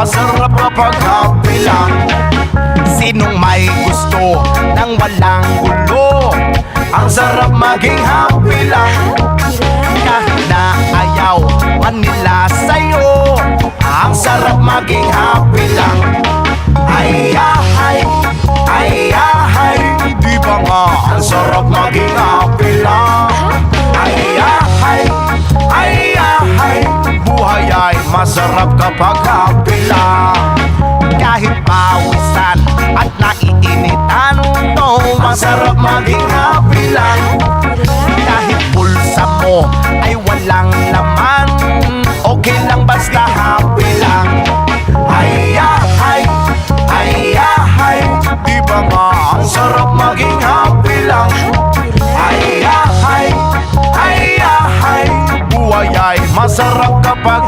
masarap kapag happy lang. Sinong may gusto ng walang gulo? Ang sarap maging happy lang. Kahit na ayaw man nila sa'yo, ang sarap maging happy lang. Ay-yahay, ay-yahay, di ba nga ang sarap maging happy lang? Ay-yahay, ay-yahay, buhay ay masarap kapag happy lang. Kahit pawisan at naiinitan, no, masarap maging happy lang. Kahit pulsa mo ay walang laman, okay lang basta happy lang. Ay-yahay, ay-yahay, di ba nga ang sarap maging happy lang? Ay-yahay, ay-yahay, buhay ay masarap kapag